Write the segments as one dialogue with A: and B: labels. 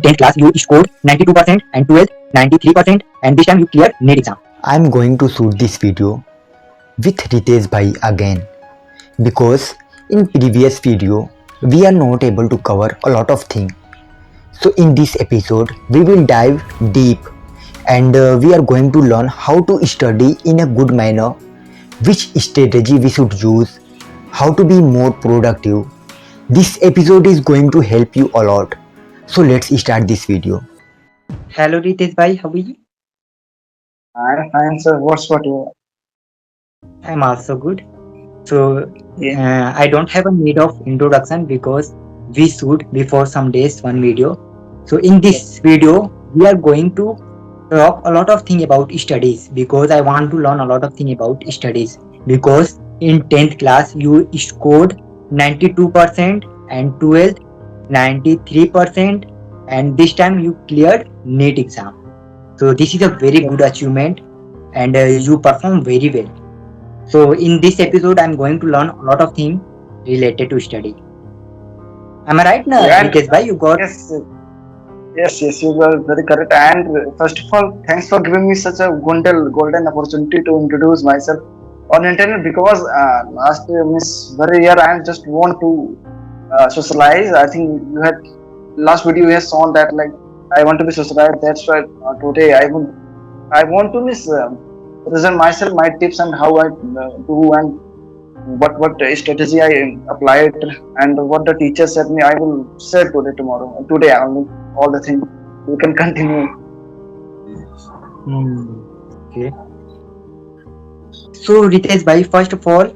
A: 10th class you scored 92% and 12th 93% and this time you cleared NEET exam.
B: I'm going to shoot this video with Ritesh Bhai again because in previous video we are not able to cover a lot of things. So in this episode we will dive deep and we are going to learn how to study in a good manner, which strategy we should use, how to be more productive. This episode is going to help you a lot. So let's start this video.
A: Hello Ritesh bhai, how are you?
C: I'm fine, sir. What's what you?
A: I'm also good. So
C: Yeah.
A: I don't have a need of introduction because we shoot before some days one video. So in this video we are going to talk a lot of thing about studies because I want to learn a lot of thing about studies because in 10th class you scored 92% and 12th 93% and this time you cleared NEET exam. So this is a very good achievement and you perform very well. So in this episode I'm going to learn a lot of things related to study. Am I right now,
C: Yeah.
A: Ritesh bhai? You got
C: Yes, you were very correct. And first of all, thanks for giving me such a golden opportunity to introduce myself on internet because last Miss very year I just want to socialize. I think you had last video you have shown that like I want to be socialized. That's why today I want to present myself, my tips and how I do and what strategy I applied and what the teacher said me. I will say today only all the things. You can continue.
A: okay. So Ritesh bhai, first of all,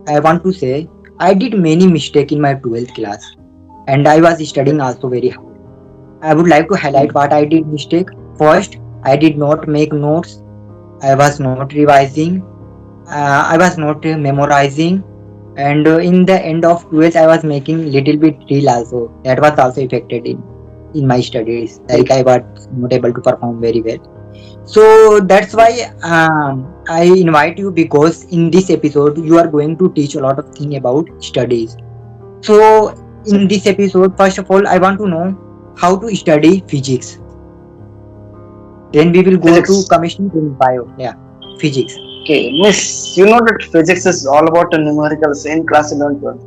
A: I want to say I did many mistakes in my 12th class and I was studying also very hard. I would like to highlight what I did mistake. First, I did not make notes. I was not revising. I was not memorizing. And in the end of 12th, I was making little bit drill also. That was also affected in my studies. Like I was not able to perform very well. So that's why I invite you because in this episode you are going to teach a lot of things about studies. So in this episode, first of all, I want to know how to study physics. Then we will go
C: Physics.
A: to chemistry and bio. Yeah, physics.
C: Okay, Miss, you know that physics is all about the numericals in class 11 12.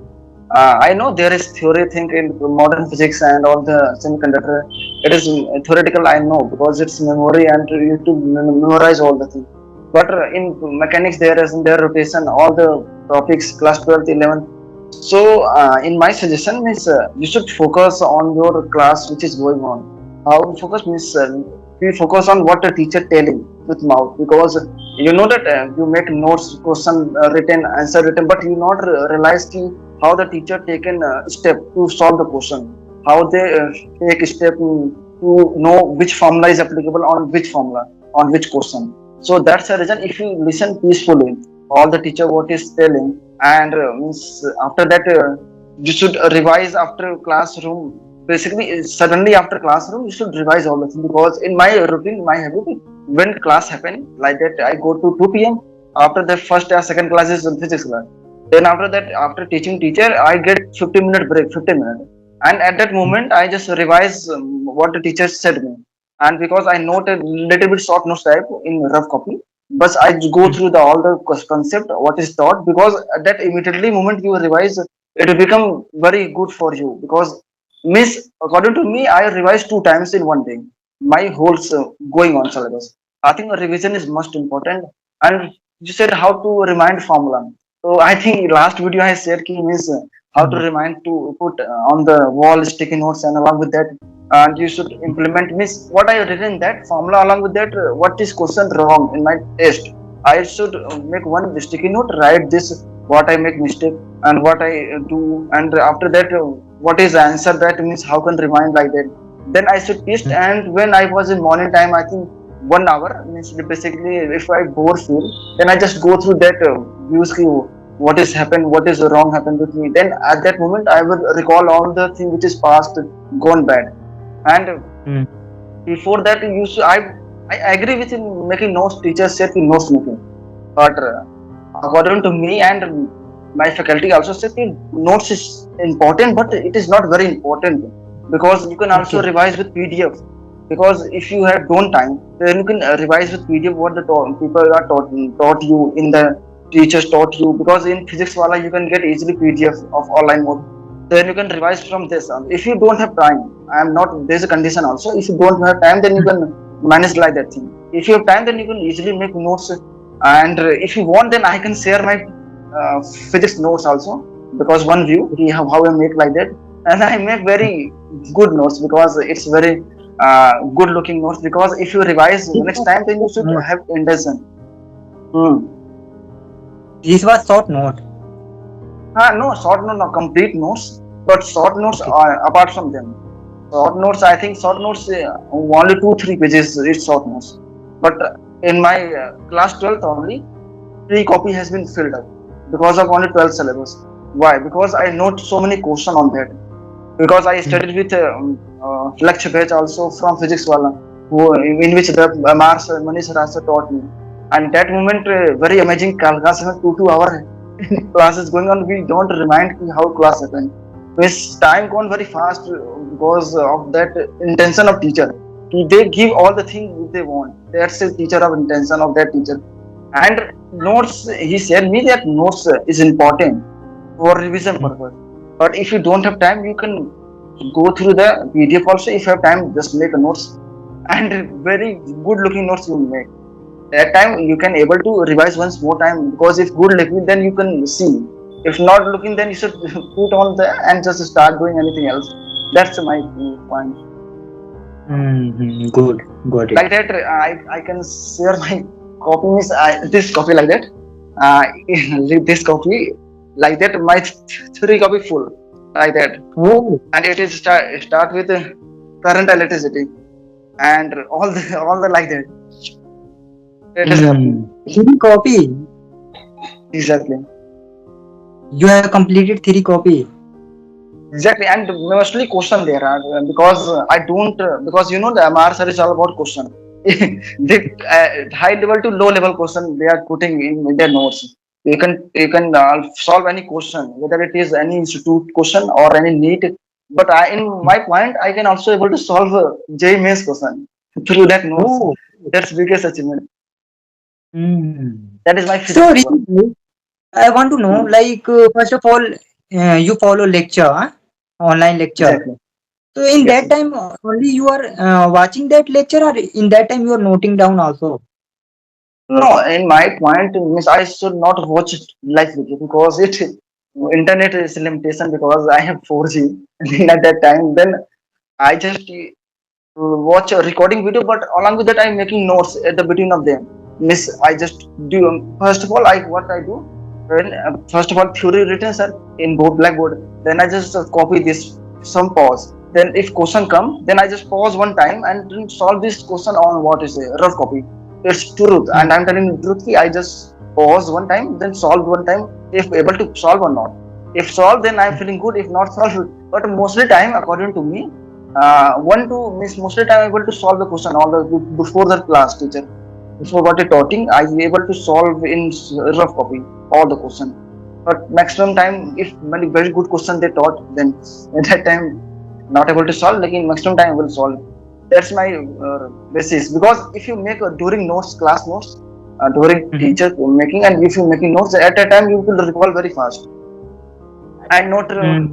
C: I know there is theory think in modern physics and all the semiconductor. It is theoretical, I know, because it's memory and you have to memorize all the things. But in mechanics, there is in their rotation, all the topics, class 12th, 11th. So, in my suggestion is you should focus on your class which is going on. How focus means we focus on what the teacher telling with mouth because you know that you make notes, question written, answer written, but you not realize how the teacher taken step to solve the question, how they take step to know which formula is applicable on which formula, on which question. So that's the reason if you listen peacefully, all the teacher what is telling, and means after that you should revise after classroom. Basically, suddenly after classroom you should revise all the things because in my routine, my habit, when class happen like that, I go to 2 p.m. After the first or second class is physics class. Then after that, after teaching teacher, I get 15-minute break, 15 minutes. And at that moment, I just revise what the teacher said me. And because I note a little bit short notes type in rough copy, but I go through all the concept, what is taught, because at that immediately moment you revise, it will become very good for you. Because miss, according to me, I revise 2 times in one day. My whole going on syllabus. I think revision is most important. And you said how to remind formula. So I think last video I said ki means how to remind to put on the wall sticky notes and along with that and you should implement means what I written that formula along with that what is question wrong in my test. I should make one sticky note, write this what I make mistake and what I do and after that what is the answer that means how can remind like that. Then I should test and when I was in morning time I think 1 hour means basically if I bore feel then I just go through that views what is happened, what is wrong happened with me. Then at that moment I will recall all the thing which is past, gone bad. And before that, I agree with in making notes. Teachers said in notes making, but according to me and my faculty also said notes is important, but it is not very important. because you can also
A: Okay.
C: revise with PDF. Because if you have don't time, then you can revise with PDF what the people are taught you in the teachers taught you. Because in physics wala you can get easily PDF of online mode. Then you can revise from this. If you don't have time, I am not. There's a condition also. If you don't have time, then you can manage like that thing. If you have time, then you can easily make notes. And if you want, then I can share my physics notes also. Because one view, how I make like that, and I make very good notes because it's very good looking notes. Because if you revise
A: This
C: next
A: was
C: time, then you
A: short
C: should
A: note.
C: have intention. Hmm.
A: This was short note.
C: No, short note, no, complete notes, but short notes
A: Okay.
C: are apart from them. Short notes, I think short notes only 2-3 pages is short notes. But in my class 12th only, 3 copy has been filled up because of only 12th syllabus. Why? Because I note so many questions on that. Because I
A: Hmm.
C: studied with lecture batch also from physics wala, in which the Mars Manish Rasa taught me. And that moment, very amazing class, 2 hour class is going on. We don't remind how class happened. Means time gone very fast because of that intention of teacher. They give all the things they want. That's the teacher of intention of that teacher. And notes, he said me that notes is important for revision
A: Hmm.
C: purpose. But if you don't have time, you can go through the PDF also. If you have time, just make a notes and very good looking notes you make. That time you can able to revise once more time because if good looking, then you can see. If not looking, then you should put on the and just start doing anything else. That's my point.
A: Hmm. Good. Got it.
C: Like that, I can share my copy. Means this copy like that. This copy like that. My 3 copy full like that,
A: Oh.
C: and it is start with current electricity and all the like that. It is happening
A: Hmm. Three copy.
C: exactly.
A: You have completed three copy.
C: Exactly, and mostly question there are because I don't because the MR is all about question. The high level to low level question they are putting in their notes. You can solve any question whether it is any institute question or any NEET. But in my point, I can also able to solve JEE Mains question through that notes.
A: Oh.
C: That's biggest achievement.
A: Hmm.
C: That is my
A: So,
C: physics level.
A: Rishi, I want to know,
C: Hmm.
A: like, first of all, you follow lecture, huh? Online lecture.
C: Exactly.
A: So, in
C: Yes.
A: that time, only you are watching that lecture, or in that time you are noting down also?
C: No, in my point, means I should not watch it live video because it internet is limitation because I have 4G at that time. Then I just watch a recording video, but along with that, I'm making notes at the between of them. Miss, I just do first of all, I what I do. When, first of all, theory written sir in board blackboard. Then I just copy this some pause. Then if question come, then I just pause one time and then solve this question on what is a rough copy. It's truth,
A: Hmm.
C: and I'm telling you truth. I just pause one time, then solve one time if able to solve or not. If solve, then I'm feeling good. If not solve, but mostly time according to me, one to miss mostly time able to solve the question all the before the class teacher before what he taughting I able to solve in rough copy all the question. But maximum time if many very good question they taught, then at that time not able to solve, like in maximum time I will solve. That's my basis. Because if you make during notes class notes, during
A: Hmm.
C: teacher making, and if you making notes at a time, you will recall very fast and not
A: Hmm.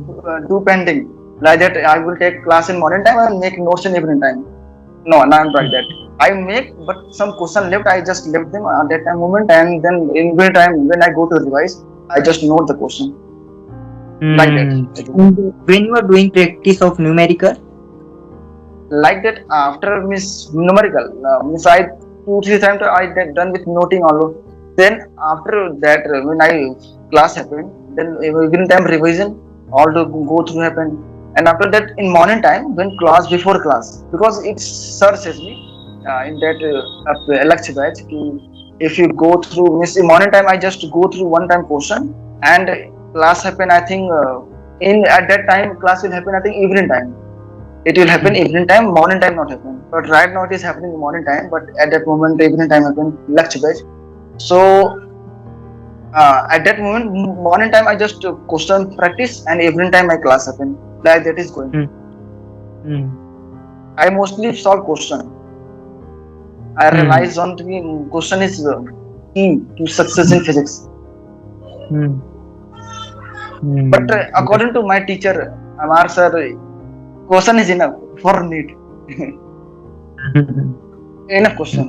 C: do pending like that. I will take class in morning time and make notes in evening time. No, not like that. I make, but some question left, I just left them at that time moment, and then in evening time when I go to revise, I just note the question like that.
A: Hmm.
C: I do
A: And when you are doing practice of numerical,
C: like that after miss numerical miss I 2-3 times I done with noting all. Then after that when I class happened, then evening time revision all to go through happen. And after that in morning time when class before class, because it's sir says me in that lecture batch if you go through miss in morning time I just go through one time question. And class happen I think in at that time class will happen I think evening time. It will happen
A: hmm.
C: evening time, morning time not happen. But right now it is happening in morning time, but at that moment evening time happen lecture batch. So at that moment morning time I just question practice, and evening time my class happen. Like that is going.
A: Hmm. Hmm.
C: I mostly solve question. I
A: Hmm.
C: realize on the question is key to success in physics.
A: Hmm.
C: But
A: Hmm.
C: according to my teacher, Amar sir, question is enough for NEET. Enough question.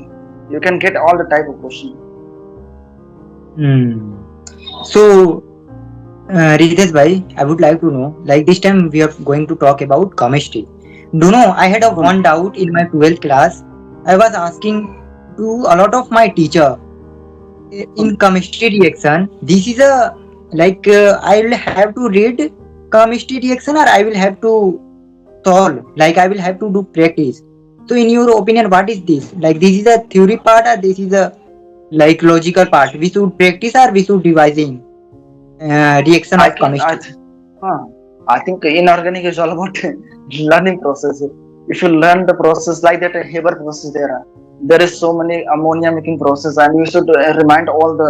C: You can get all the type of question.
A: Hmm. So, Ritesh bhai, I would like to know, like this time we are going to talk about chemistry. Do you know, I had a
C: Hmm.
A: one doubt in my 12th class. I was asking to a lot of my teacher in chemistry reaction. This is a like I will have to read chemistry reaction or I will have to solve. Like I will have to do practice. So, in your opinion, what is this? Like this is a theory part or this is a like logical part? We should practice or we should devising reaction
C: I
A: of
C: can.
A: chemistry.
C: Huh. I think inorganic is all about learning process. If you learn the process like that, Haber process there is so many ammonia making process, and you should remind all the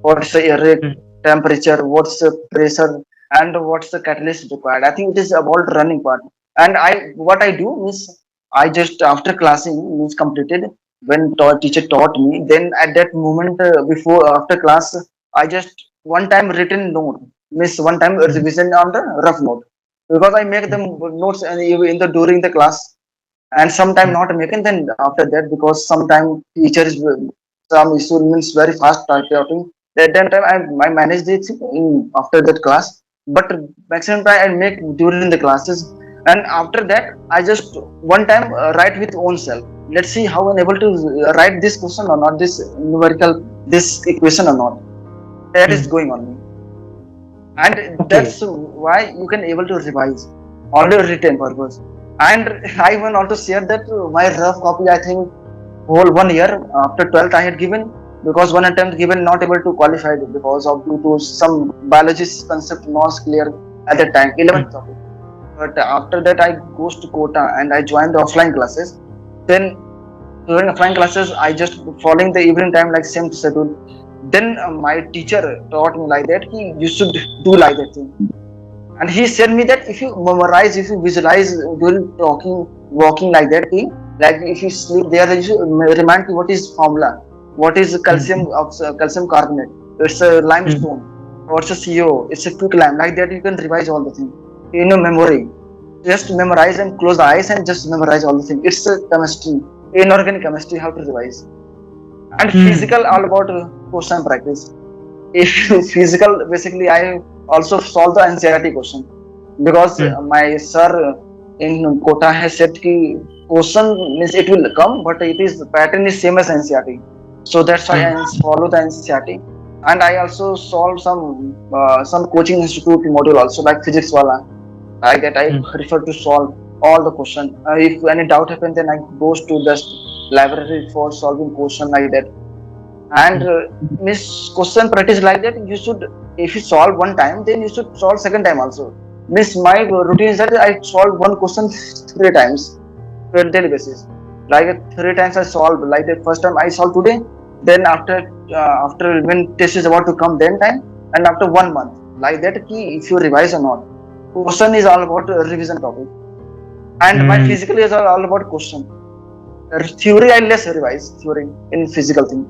C: what's the air
A: Hmm.
C: temperature, what's the pressure, and what's the catalyst required. I think it is about running part. And what I do is I just after classing is completed when teacher taught me. Then at that moment before after class, I just one time written note miss one time
A: Hmm.
C: revision on the rough note because I make them notes and in the during the class and sometime
A: Hmm.
C: not making then after that because sometime teachers some issue means very fast typing that then time I manage it in after that class but maximum time I make during the classes and after that I just one time write with own self let's see how I'm able to write this question or not this numerical this equation or not that is
A: Hmm.
C: going on me and
A: Okay.
C: that's why you can able to revise only written purpose and I want also share that my rough copy I think whole 1 year after 12th I had given because one attempt given not able to qualify it because of due to some biologist concept not clear at that time
A: Hmm.
C: 11th topic but after that I goes to Kota and I joined the offline classes then during offline classes I just following the evening time like same schedule then my teacher taught me like that you should do like that thing and he said me that if you memorize if you visualize during talking walking like that thing like if you sleep there you should remind me what is formula what is calcium
A: Hmm.
C: calcium carbonate it's a
A: Hmm.
C: limestone what's a CO it's a quick lime like that you can revise all the thing in your memory just memorize and close the eyes and just memorize all the thing it's a chemistry inorganic chemistry how to revise and
A: Hmm.
C: physical all about question practice if physical basically I also solve the NCERT question because
A: Hmm.
C: my sir in Kota has said ki question means it will come but it is the pattern is same as NCERT so that's why I
A: Hmm.
C: follow the NCERT and I also solve some coaching institute module also like physics wala like that I
A: Hmm.
C: prefer to solve all the question if any doubt happen then I goes to just library for solving question like that and
A: Hmm.
C: miss question practice like that you should if you solve one time then you should solve second time also miss my routine is that I solve one question 3 times on daily basis like 3 times I solve like that first time I solve today then after when test is about to come then time and after 1 month like that key if you revise or not question is all about revision topic and my
A: Hmm.
C: physical is all about question theory I less revise theory in physical thing.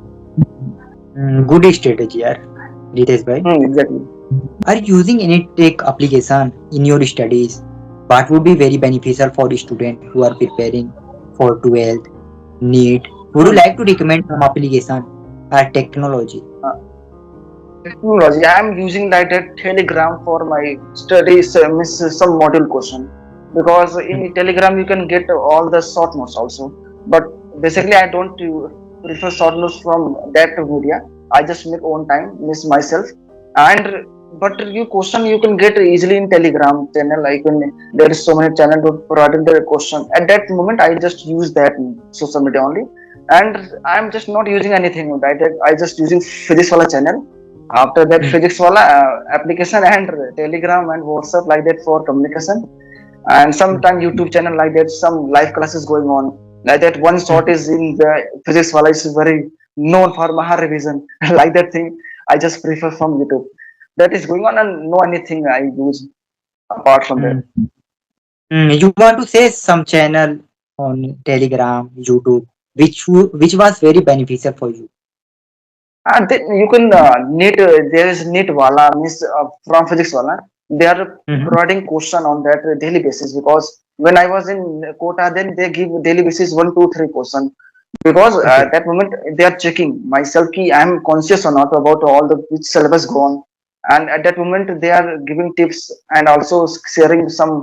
A: Good strategy, yaar. Ritesh bhai.
C: Exactly.
A: Are you using any tech application in your studies? What would be very beneficial for students who are preparing for 12th, NEET? Would you
C: Hmm.
A: like to recommend some application or technology?
C: Uh, Technology. I am using like that Telegram for my studies, miss some module question because
A: Hmm.
C: in Telegram you can get all the short notes also. But basically, I don't prefer short notes from that media. I just make own time, miss myself, and but you question you can get easily in Telegram channel. Like when there is so many channel to providing the question. At that moment, I just use that social media only, and I'm just not using anything. Right? I just using physics wala channel after that
A: Hmm.
C: physics wala application and Telegram and WhatsApp like that for communication and
A: Hmm.
C: sometime YouTube channel like that some live classes going on like that one
A: Hmm.
C: short is in the physics wala is very known for maha revision like that thing I just prefer from YouTube that is going on and no anything I use apart from that.
A: Hmm. You want to say some channel on Telegram, YouTube, which was very beneficial for you.
C: And then you can NEET, there is NEET Wala, means from physics Wala. They are
A: Mhm.
C: providing question on that daily basis, because when I was in Kota, then they give daily basis one, two, three question. Because
A: Okay.
C: at that moment they are checking myself ki I am conscious or not about all the which syllabus go on, and at that moment they are giving tips and also sharing some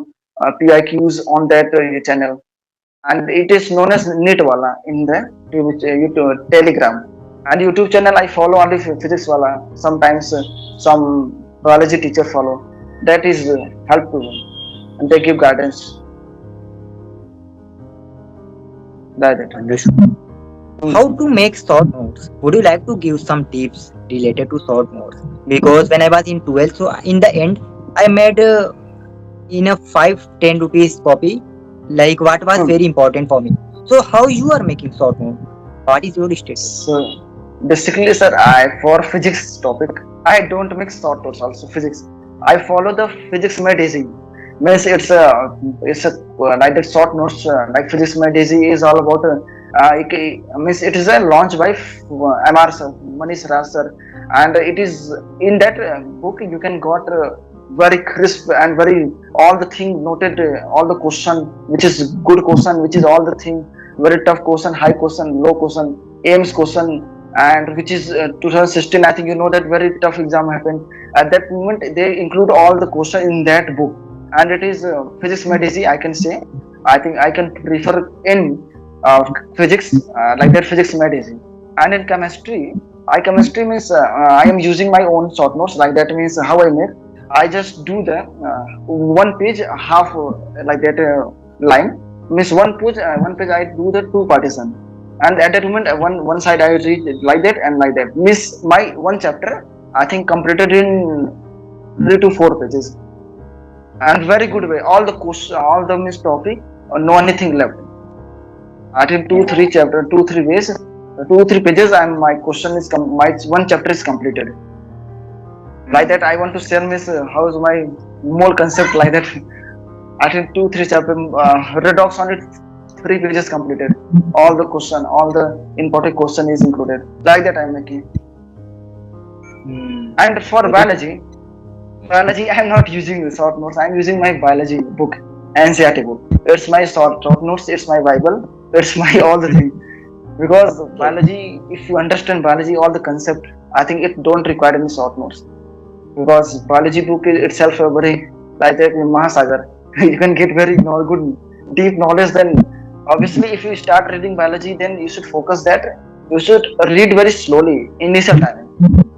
C: PIQs on that channel, and it is known as NEET Wala in the YouTube, Telegram. And YouTube channel I follow only physics wala. Sometimes some biology teacher follow. That is helpful, and they give guidance like that.
A: Understood. How
C: Hmm.
A: to make short notes? Would you like to give some tips related to short notes? Because when I was in 12th, so in the end, I made in a 5-10 rupees copy, like what was
C: Hmm.
A: very important for me. So how you are making short notes? What is your status?
C: So basically, sir, I for physics topic, I don't make short notes. Also physics, I follow the physics made easy. Means it's a like the short notes like physics made easy is all about. Means it is a launch by MR sir, Manish Raj sir, and it is in that book you can got very crisp and very all the thing noted, all the question which is good question, which is all the thing very tough question, high question, low question, aims question, and which is 2016. I think you know that very tough exam happened at that moment. They include all the question in that book, and it is physics made easy, I can say. I think I can prefer in physics like that, physics made easy. And in chemistry, I chemistry means I am using my own short notes, like that means how I make. I just do the one page half like that line, means one page I do the two partition, and at that moment one side I read it like that and like that. Miss my one chapter I think completed in 3 to 4 pages, and very good way. All the question, all the miss topic, no anything left. I think 2 3 chapter, 2 3 ways, 2 3 pages, and my question is my one chapter is completed. Like that, I want to share miss how is my more concept like that. I think 2 3 chapter redox on it, 3 pages completed. All the question, all the important question is included. Like that I'm making.
A: Hmm.
C: And for
A: Very
C: biology I'm not using the short notes. I'm using my biology book, NCERT book. It's my short notes. It's my Bible. It's my all the thing. Because
A: okay.
C: biology, if you understand biology, all the concept, I think it don't require any short notes. Because biology book is itself a very like that in Mahasagar. You can get very good deep knowledge. Then obviously if you start reading biology, then you should focus that you should read very slowly initial time.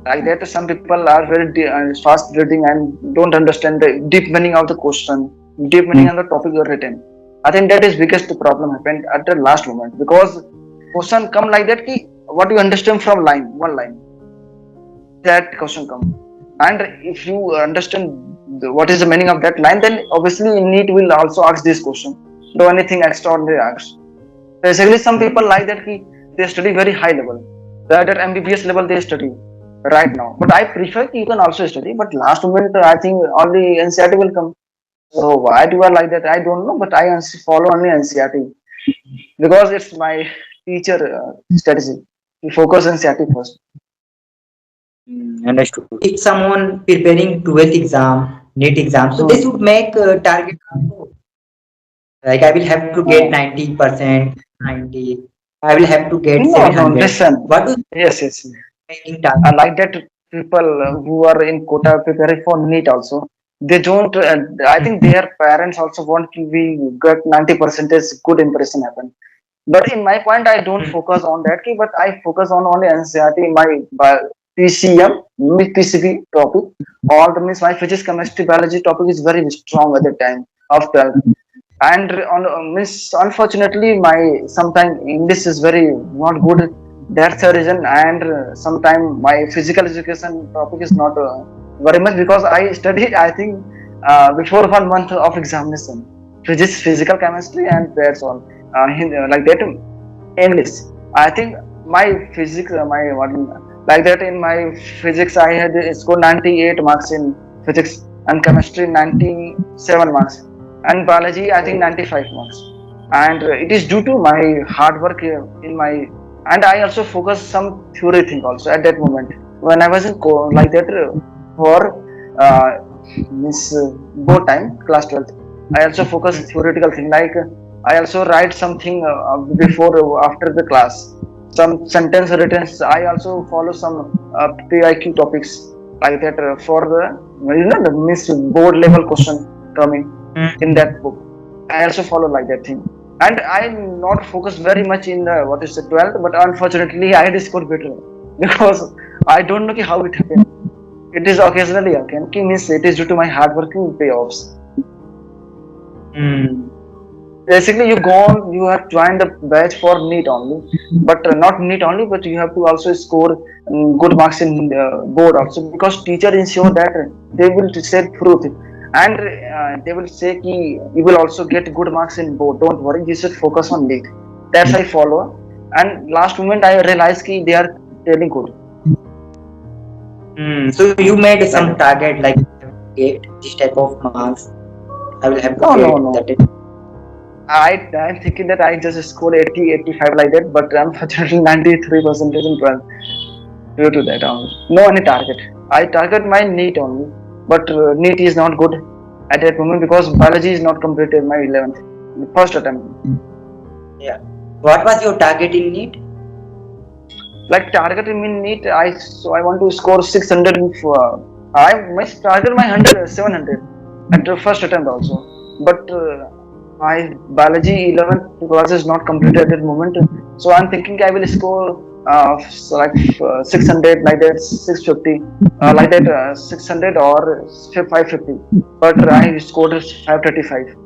C: Like that some people are very fast reading and don't understand the deep meaning of the question, deep meaning of the topic you are written. I think that is biggest problem happened at the last moment, because question come like that ki, what you understand from line one line, that question come. And if you understand what is the meaning of that line, then obviously NEET will also ask this question, do anything extraordinary ask. Basically some people like that ki, they study very high level, that at MBBS level they study right now. But I prefer you can also study, but last moment I think only NCERT will come. So why do I like that? I don't know, but I follow only NCERT because it's my teacher strategy. We focus on NCERT first.
A: Understood. If someone preparing 12th exam, NEET exam, so they
C: Hmm.
A: should make target also. Like I will have to get 90%, 90. I will have to get
C: No, no,
A: 700.
C: listen.
A: What do you
C: Yes, yes.
A: making target?
C: I like that people who are in Kota preparing for NEET also. They don't. I think their parents also want to be get 90% good impression happen. But in my point, I don't
A: Hmm.
C: focus on that, but I focus on only NCERT, my PCM, PCB topic. All the means my physics, chemistry, biology topic is very strong at the time of 12th. And on means unfortunately my sometime English is very not good. That's the reason. And sometime my physical education topic is not very much, because I studied I think before 1 month of examination physics, physical chemistry, and that's all. Like that English, I think my physics my one like that in my physics I had scored 98 marks in physics, and chemistry 97 marks. and biology I think 95 marks. And it is due to my hard work in my, and I also focus some theory thing also at that moment when I was in like that for uh, this board time class 12th. I also focus theoretical thing like I also write something before after the class, some sentence written. I also follow some PIQ topics like that for the, you know, the miss board level question coming in that book. I also follow like that thing. And I not focus very much in the what is the 12th, but unfortunately I did score better because I don't know how it happened. It is occasionally again. Means it is due to my hard working payoffs.
A: Hmm.
C: Basically, you go on, you have joined the batch for NEET only, but not NEET only, but you have to also score good marks in board also, because teacher ensure that they will say truth, and they will say ki you will also get good marks in board. Don't worry, you should focus on NEET. That's I follow, and last moment I realized ki they are telling good.
A: So you made some
C: Like,
A: target like get this type of marks. I will have to
C: no,
A: get
C: no, no.
A: that.
C: I'm thinking that I just scored 80, 85 like that, but unfortunately 93% in 12 due to that only. No any target. I target my NEET only, but NEET is not good at that moment because biology is not completed my 11th, first attempt.
A: Yeah. What was your target in NEET?
C: Like target in NEET, I want to score 600. I my target my 100, 700 at the first attempt also, but my biology 11th class is not completed at that moment, so I'm thinking I will score so like 600 like that, 650 like that, 600 or 550, but I scored 535.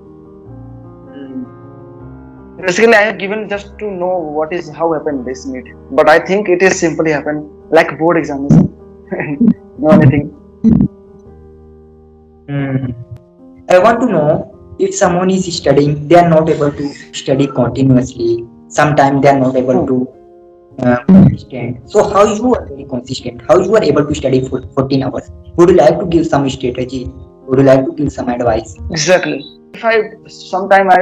C: Basically, I have given just to know what is how happened this NEET, but I think it is simply happened like board examination. No anything.
A: I want to know if someone is studying, they are not able to study continuously. Sometimes they are not able to consistent. So how you are very consistent? How you are able to study for 14 hours? Would you like to give some strategy? Would you like to give some advice?
C: Exactly. If I sometime I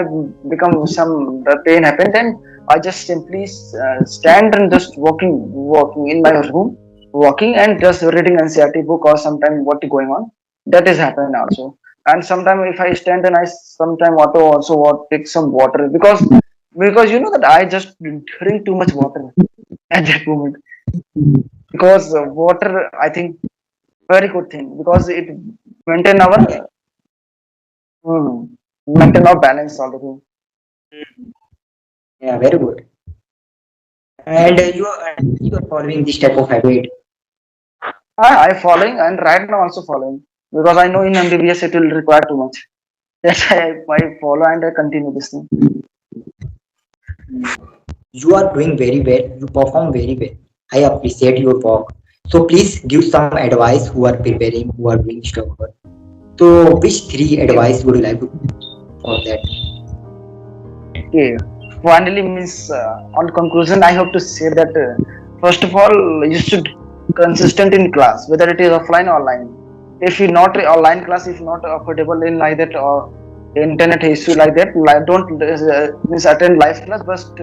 C: become some the pain happen, then I just simply stand and just walking in my room, walking and just reading NCERT book or sometime what is going on. That is happening also. And sometime if I stand and I sometime auto also take some water, because you know that I just drink too much water at that moment, because water I think very good thing because it maintain our Hmm. maintain our balance all the time.
A: Yeah, very good. And you are following this type of habit.
C: I following and right now also following because I know in MBBS it will require too much. That's why I follow and I continue this thing.
A: You are doing very well. You perform very well. I appreciate your work. So please give some advice who are preparing, who are doing stuff. So which three advice would you like to for that?
C: Okay. Finally, means on conclusion, I have to say that first of all, you should consistent in class, whether it is offline or online. If you not online class, if not affordable in like that or internet issue like that, like, don't means attend live class, but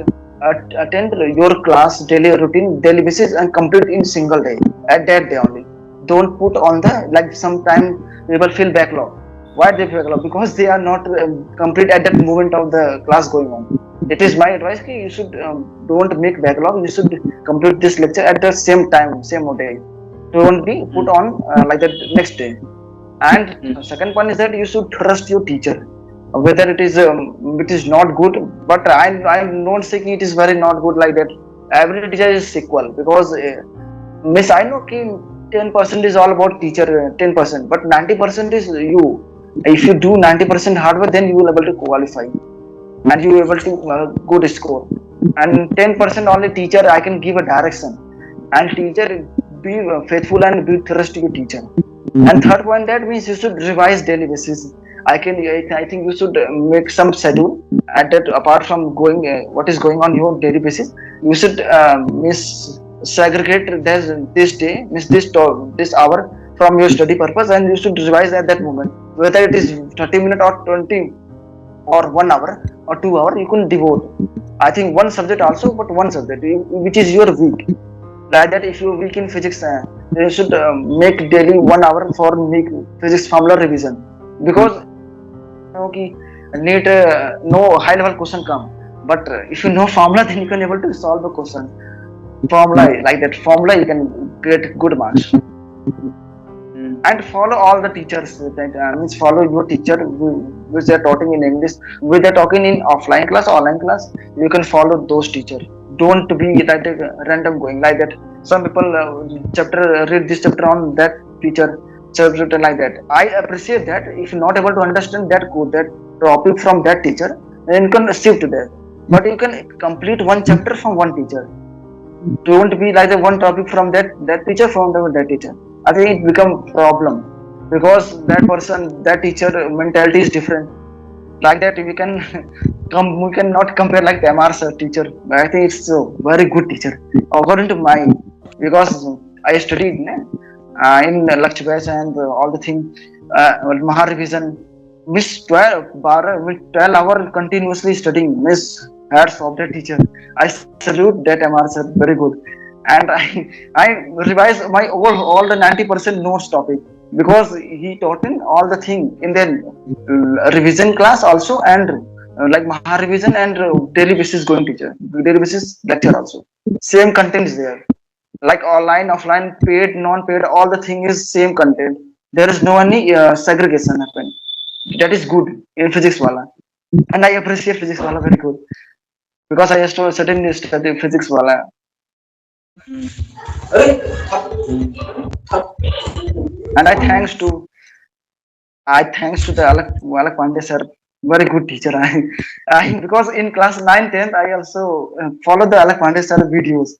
C: attend your class daily routine, daily basis, and complete in single day at that day only. Don't put on the like sometime people feel backlog. Why they backlog? Because they are not complete at that moment of the class going on. It is my advice ki you should don't make backlog. You should complete this lecture at the same time, same day. Don't be put on like that next day. And second point is that you should trust your teacher, whether it is not good, but I'm not saying it is very not good like that. Every teacher is equal because miss I know ki 10% is all about teacher, 10%, but 90% is you. If you do 90% hard work, then you will able to qualify and you able to good score. And 10% only teacher I can give a direction, and teacher be faithful and be trust your teacher. And third point, that means you should revise daily basis. I think you should make some schedule at that apart from going what is going on your daily basis. You should miss segregate this day, miss this hour from your study purpose, and you should revise at that moment, whether it is 30 minutes or 20. or 1 hour or 2 hour you can devote. I think one subject also, but one subject which is your weak. Like that, if you're weak in physics, you should make daily 1 hour for make physics formula revision, because know कि NEET no high level question come, but if you know formula then you can able to solve the question. Formula, like that formula you can get good marks. And follow all the teachers, that means follow your teacher which they are talking in English, which they are talking in offline class, online class. You can follow those teacher. Don't be like random going like that. Some people chapter read this chapter on that teacher chapter like that. I appreciate that. If you're not able to understand that code, that topic from that teacher, then you can shift there. But you can complete one chapter from one teacher. Don't be like the one topic from that teacher from that teacher. I think it become problem, because that person, that teacher mentality is different. Like that we can we cannot compare like the MR's teacher. I think it's a very good teacher according to my, because I studied in lecture batch and all the thing, Maha revision, miss 12 hour continuously studying, miss hats of that teacher. I salute that MR sir, very good. And I revise my all the 90% notes topic, because he taught in all the thing in the revision class also, and like Maha revision and daily basis going teacher, daily basis lecture also. Same content is there, like online, offline, paid, non-paid, all the thing is same content. There is no any segregation happen. That is good in physics wala, and I appreciate physics wala very good, because I used to certainly study physics wala. And I thanks to the Alak Pandey sir, very good teacher. Because in class 9, 10th, I also follow the Alak Pandey sir videos,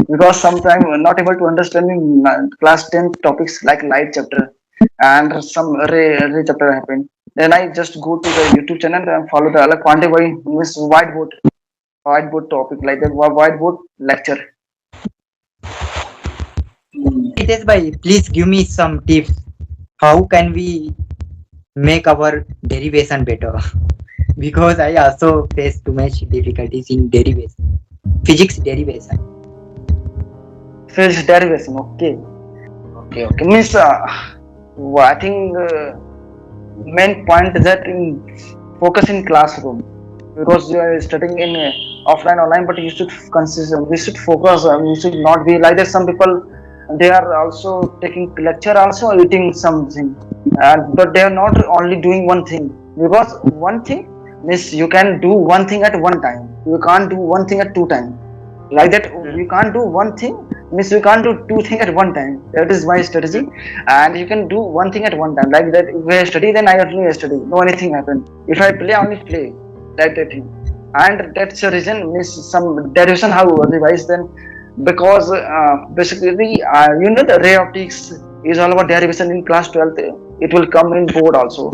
C: because sometimes not able to understand in class 10th topics like light chapter and some ray chapter happened. Then I just go to the YouTube channel and follow the Alak Pandey by Miss whiteboard topic, like the whiteboard lecture.
A: Ritesh bhai, please give me some tips. How can we make our derivation better? Because I also face too much difficulties in derivation, physics derivation.
C: Physics derivation, okay. Means I think main point is that in focus in classroom, because you are studying in offline, online, but you should we should focus. You should not be like that. Some people, they are also taking lecture, also eating something, but they are not only doing one thing, because one thing means you can do one thing at one time. You can't do one thing at two times. Like that, you can't do one thing means you can't do two things at one time. That is my strategy, and you can do one thing at one time. Like that, if I study, then I only study. No anything happen. If I play, I only play. Like that thing, and that's the reason means some derivation how revise then, because basically the ray optics is all about derivation in class 12th. It will come in board also.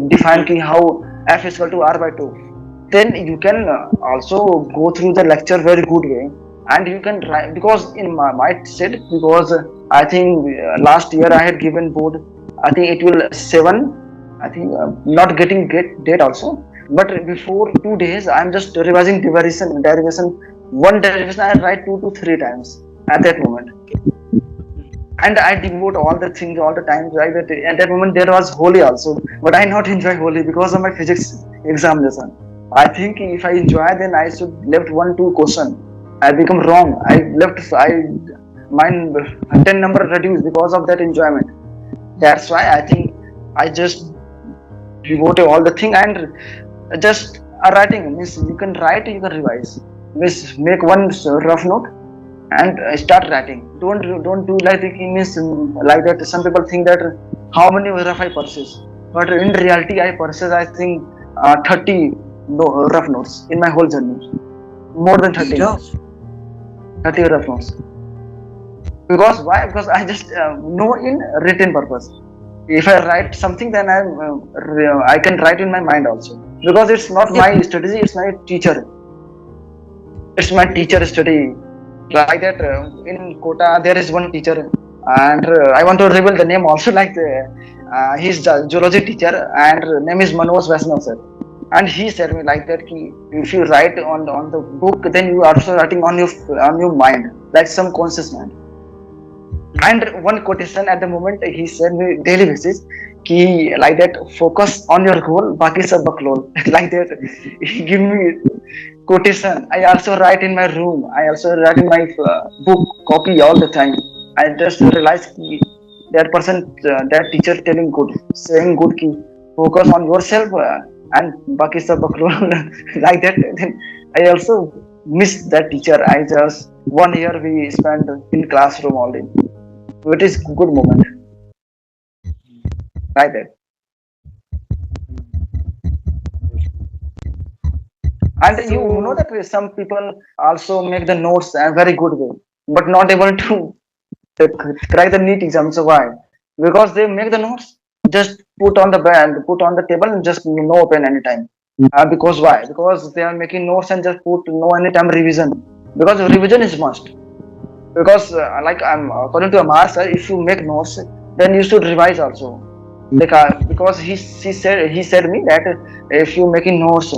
C: Define how f is equal to r by 2. Then you can also go through the lecture very good way, and you can try, because in my said, because I think last year I had given board, I think it will 7, I think not getting date also, but before 2 days I'm just revising derivation, one derivation I write 2 to 3 times at that moment, and I devote all the things all the time. Right, at that moment there was Holi also, but I not enjoy Holi because of my physics examination. I think if I enjoy, then I should left 1-2 question. I become wrong. Mine 10 number reduced because of that enjoyment. That's why I think I just devote all the thing, and just writing means you can write, you can revise. Means make one rough note and start writing. Don't do like means like that. Some people think that how many rough I purchase, but in reality I purchase, I think 30 rough notes in my whole journey. More than 30 notes. 30 rough notes. Because why? Because I just know in written purpose. If I write something, then I can write in my mind also. Because it's not my strategy, it's my teacher. It's my teacher study. Like that, in Kota there is one teacher, and I want to reveal the name also. Like he's the geology teacher, and name is Manoj Vaishnav sir. And he said me like that, ki, if you write on the book, then you are also writing on your mind, like some conscious mind. And one quotation at the moment he said me daily basis, ki like that, focus on your goal, baki sab baklol. Like that, he give me quotation. I also write in my room, I also write in my book copy all the time. I just realized ki that person, that teacher telling good, saying good, ki focus on yourself, and baki sab baklol. Like that, then I also miss that teacher. I just 1 year we spent in classroom only. It is good moment like that. And you know
A: So
C: that some people also make the notes a very good way, but not able to crack the NEET exam. So why? Because they make the notes, just put on the band, put on the table, and just no open anytime. Because why? Because they are making notes and just put no anytime revision. Because revision is must. Because like I'm according to Amar sir, if you make notes, then you should revise also. Like because he said me that if you making notes,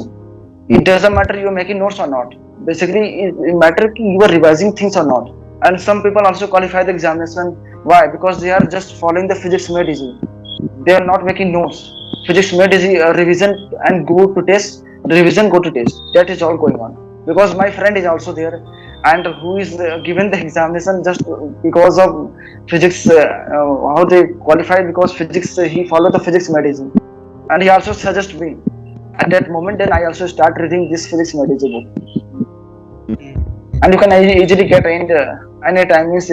C: it doesn't matter you are making notes or not. Basically, it matter ki you are revising things or not. And some people also qualify the examination. Why? Because they are just following the physics made easy. They are not making notes. Physics made easy, revision and go to test, revision go to test. That is all going on. Because my friend is also there, and who is given the examination just because of physics. How they qualify, because physics, he followed the physics made easy, and he also suggests me at that moment. Then I also start reading this physics methodology book, and you can easily get in anytime is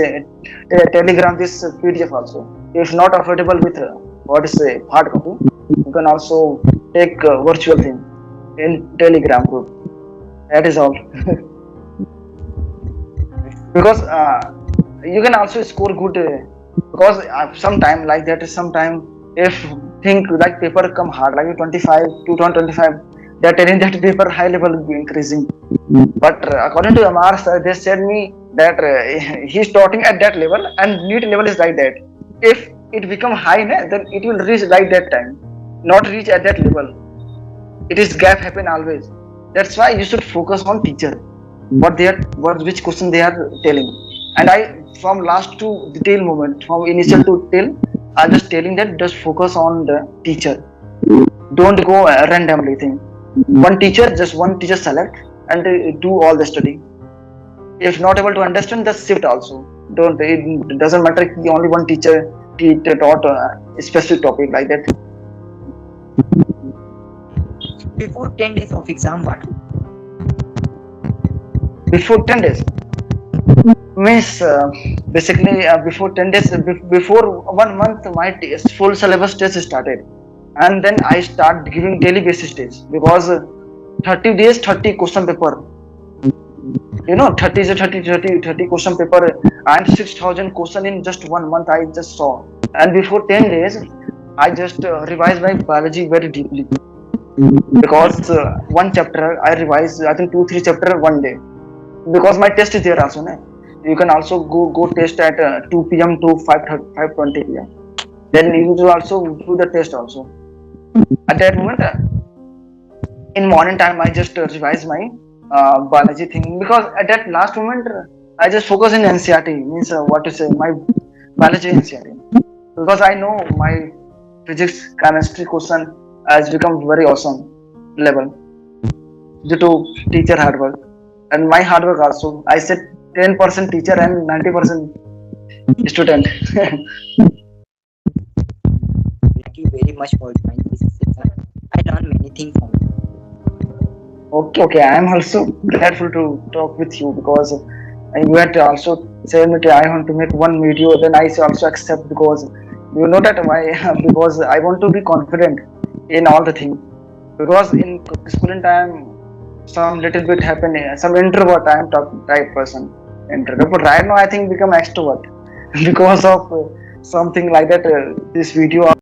C: telegram this PDF also. If not affordable with what is hard copy, you can also take virtual thing in telegram group. That is all. Because you can also score good, because sometime like that is sometime, if think like paper come hard like 25 2025, they are telling that paper high level will be increasing. But according to Amar sir, they said me that he is starting at that level and NEET level is like that. If it become high, then it will reach like that time, not reach at that level. It is gap happen always. That's why you should focus on teacher, which question they are telling. And I, from last to detail moment, from initial to till, I'm just telling that just focus on the teacher. Don't go randomly thing. Just one teacher select and do all the study. If not able to understand, just shift also. Don't, it doesn't matter if only one teacher taught a specific topic like that.
A: before 10 days of exam, what?
C: Before 10 days means basically before 10 days, before 1 month, my full syllabus test started, and then I start giving daily basis test, because 30 days 30 question paper, 30 is a 30 question paper, and 6,000 question in just 1 month I just saw. And before 10 days I just revised my biology very deeply, because one chapter I revised, I think 2-3 chapter one day, because my test is there also. You can also go test at 2 p.m. to 5:20 p.m. Then you will also do the test also. At that moment, in morning time, I just revise my biology thing, because at that last moment, I just focus in NCERT, means what to say, my biology NCERT, because I know my physics, chemistry question has become very awesome level due to teacher hard work and my hard work also. I said 10% teacher and 90% student.
A: Thank you very much for joining this session. I learned many things from you.
C: Okay, I am also grateful to talk with you, because you had also said that I want to make one video, then I also accept, because you know that why. Because I want to be confident in all the things, because in schooling time some little bit happen, some introvert I am type person, introvert, but right now I think become extrovert because of something like that, this video